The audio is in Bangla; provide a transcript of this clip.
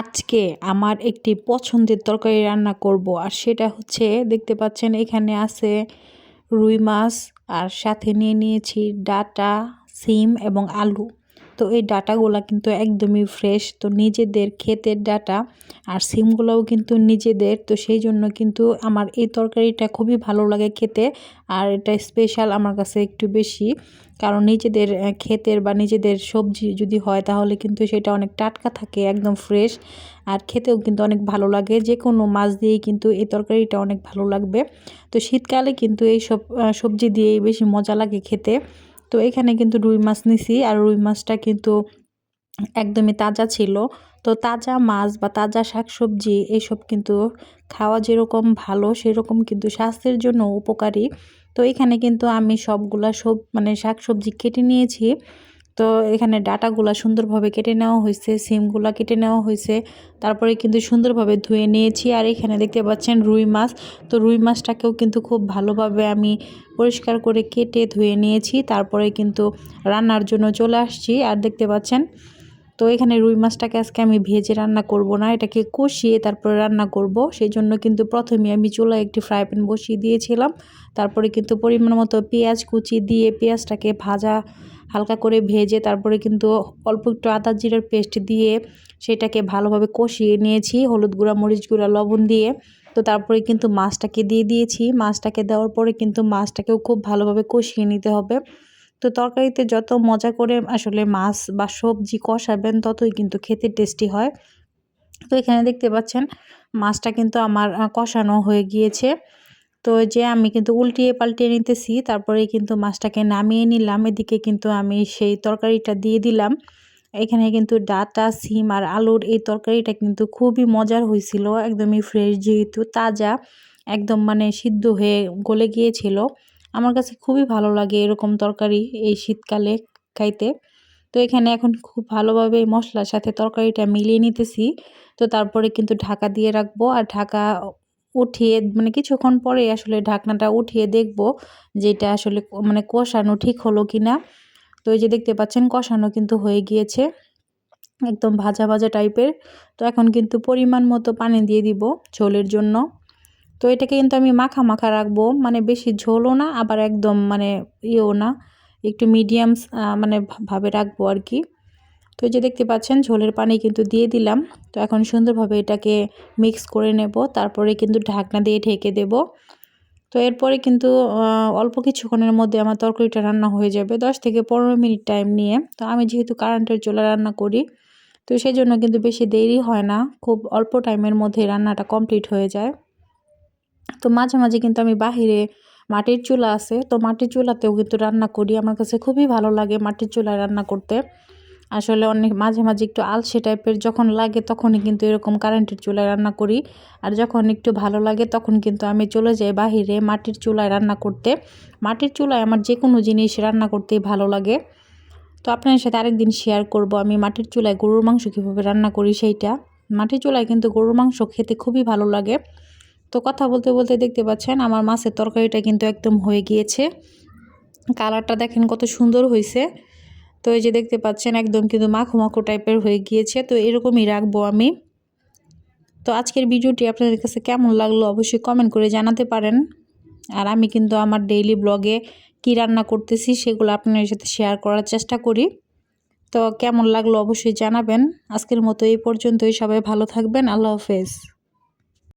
আজকে আমার একটি পছন্দের তরকারি রান্না করব আর সেটা হচ্ছে দেখতে পাচ্ছেন এখানে আছে রুই মাছ আর সাথে নিয়ে নিয়েছি ডাঁটা, সিম এবং আলু। তো এই ডাঁটাগুলো কিন্তু একদমই ফ্রেশ, তো নিজেদের ক্ষেতের ডাঁটা আর সিমগুলোও কিন্তু নিজেদের, তো সেই জন্য কিন্তু আমার এই তরকারিটা খুবই ভালো লাগে খেতে। আর এটা স্পেশাল আমার কাছে একটু বেশি, কারণ নিজেদের ক্ষেতের বা নিজেদের সবজি যদি হয় তাহলে কিন্তু সেটা অনেক টাটকা থাকে, একদম ফ্রেশ, আর খেতেও কিন্তু অনেক ভালো লাগে। যে কোনো মাছ দিয়েই কিন্তু এই তরকারিটা অনেক ভালো লাগবে। তো শীতকালে কিন্তু এই সব সবজি দিয়েই বেশি মজা লাগে খেতে। তো এখানে কিন্তু রুই মাছ নিছি, আর রুই মাছটা কিন্তু একদমই তাজা ছিল। তো তাজা মাছ বা তাজা শাকসবজি এইসব কিন্তু খাওয়া যেরকম ভালো সেরকম কিন্তু স্বাস্থ্যের জন্য উপকারী। তো এখানে কিন্তু আমি সবগুলা শাকসবজি কেটে নিয়েছি। তো এখানে ডাঁটাগুলা সুন্দরভাবে কেটে নেওয়া হয়েছে, সিমগুলা কেটে নেওয়া হয়েছে, তারপরে কিন্তু সুন্দরভাবে ধুয়ে নিয়েছি। আর এখানে দেখতে পাচ্ছেন রুই মাছ, তো রুই মাছটাকেও কিন্তু খুব ভালোভাবে আমি পরিষ্কার করে কেটে ধুয়ে নিয়েছি। তারপরে কিন্তু রান্নার জন্য চলে আসছি। আর দেখতে পাচ্ছেন, তো এখানে রুই মাছটাকে আজকে আমি ভেজে রান্না করব না, এটাকে কষিয়ে তারপরে রান্না করব। সেই জন্য কিন্তু প্রথমে আমি চুলায় একটি ফ্রাই প্যান বসিয়ে দিয়েছিলাম। তারপরে কিন্তু পরিমাণ মতো পেঁয়াজ কুচি দিয়ে পেঁয়াজটাকে হালকা করে ভেজে তারপরে কিন্তু অল্প একটু আদা জিরার পেস্ট দিয়ে সেটাকে ভালোভাবে কষিয়ে নিয়েছি, হলুদ গুঁড়া, মরিচ গুঁড়া, লবণ দিয়ে। তো তারপরে কিন্তু মাছটাকে দিয়ে দিয়েছি। মাছটাকে দেওয়ার পরে কিন্তু মাছটাকেও খুব ভালোভাবে কষিয়ে নিতে হবে। তো তরকারিতে যত মজা করে আসলে মাছ বা সবজি কষাবেন ততই কিন্তু খেতে টেস্টি হয়। তো এখানে দেখতে পাচ্ছেন মাছটা কিন্তু আমার কষানো হয়ে গিয়েছে। তো যে আমি কিন্তু উল্টিয়ে পাল্টিয়ে নিতেছি, তারপরে কিন্তু মাছটাকে নামিয়ে নিলাম। এদিকে কিন্তু আমি সেই তরকারিটা দিয়ে দিলাম। এখানে কিন্তু ডাঁটা, সিম আর আলুর এই তরকারিটা কিন্তু খুবই মজার হয়েছিল, একদমই ফ্রেশ, যেহেতু তাজা, একদম সিদ্ধ হয়ে গলে গিয়েছিল। আমার কাছে খুবই ভালো লাগে এরকম তরকারি এই শীতকালে খাইতে। তো এখানে এখন খুব ভালোভাবে এই মশলার সাথে তরকারিটা মিলিয়ে নিতেছি। তো তারপরে কিন্তু ঢাকা দিয়ে রাখবো, আর ঢাকা উঠিয়ে কিছুক্ষণ পরে আসলে ঢাকনাটা উঠিয়ে দেখব যে এটা আসলে কষানো ঠিক হলো কিনা। তো এই যে দেখতে পাচ্ছেন কষানো কিন্তু হয়ে গিয়েছে, একদম ভাজা ভাজা টাইপের। তো এখন কিন্তু পরিমাণ মতো পানি দিয়ে দিব ঝোলের জন্য। তো এটাকে কিন্তু আমি মাখা মাখা রাখবো, বেশি ঝোলও না, আবার একদম ইয়েও না, একটু মিডিয়াম ভাবে রাখবো আর কি। তো এই যে দেখতে পাচ্ছেন ঝোলের পানি কিন্তু দিয়ে দিলাম। তো এখন সুন্দরভাবে এটাকে মিক্স করে নেব, তারপরে কিন্তু ঢাকনা দিয়ে ঢেকে দেব। তো এরপরে কিন্তু অল্প কিছুক্ষণের মধ্যে আমার তরকারিটা রান্না হয়ে যাবে, 10 থেকে 15 মিনিট টাইম নিয়ে। তো আমি যেহেতু কারেন্টের চুলায় রান্না করি, তো সেই জন্য কিন্তু বেশি দেরি হয় না, খুব অল্প টাইমের মধ্যে রান্নাটা কমপ্লিট হয়ে যায়। তো মাঝে মাঝে কিন্তু আমি বাহিরে মাটির চুলা আছে, তো মাটির চুলাতেও কিন্তু রান্না করি। আমার কাছে খুবই ভালো লাগে মাটির চুলায় রান্না করতে। আসলে অনেক মাঝে মাঝে একটু আলসে টাইপের যখন লাগে তখনই কিন্তু এরকম কারেন্টের চুলায় রান্না করি। আর যখন একটু ভালো লাগে তখন কিন্তু আমি চলে যাই বাহিরে মাটির চুলায় রান্না করতে। মাটির চুলায় আমার যে কোনো জিনিস রান্না করতেই ভালো লাগে। তো আপনাদের সাথে আরেকদিন শেয়ার করব আমি মাটির চুলায় গরুর মাংস কীভাবে রান্না করি সেইটা। মাটির চুলায় কিন্তু গরুর মাংস খেতে খুবই ভালো লাগে। তো কথা বলতে বলতে দেখতে পাচ্ছেন আমার মাছের তরকারিটা কিন্তু একদম হয়ে গিয়েছে। কালারটা দেখেন কত সুন্দর হয়েছে। তো এই যে দেখতে পাচ্ছেন একদম কিন্তু মাখো মাখো টাইপের হয়ে গিয়েছে। তো এরকমই রাখবো আমি। তো আজকের ভিডিওটি আপনাদের কাছে কেমন লাগলো অবশ্যই কমেন্ট করে জানাতে পারেন। আর আমি কিন্তু আমার ডেইলি ব্লগে কী রান্না করতেছি সেগুলো আপনাদের সাথে শেয়ার করার চেষ্টা করি। তো কেমন লাগলো অবশ্যই জানাবেন। আজকের মতো এই পর্যন্তই, সবাই ভালো থাকবেন। আল্লাহ হাফেজ।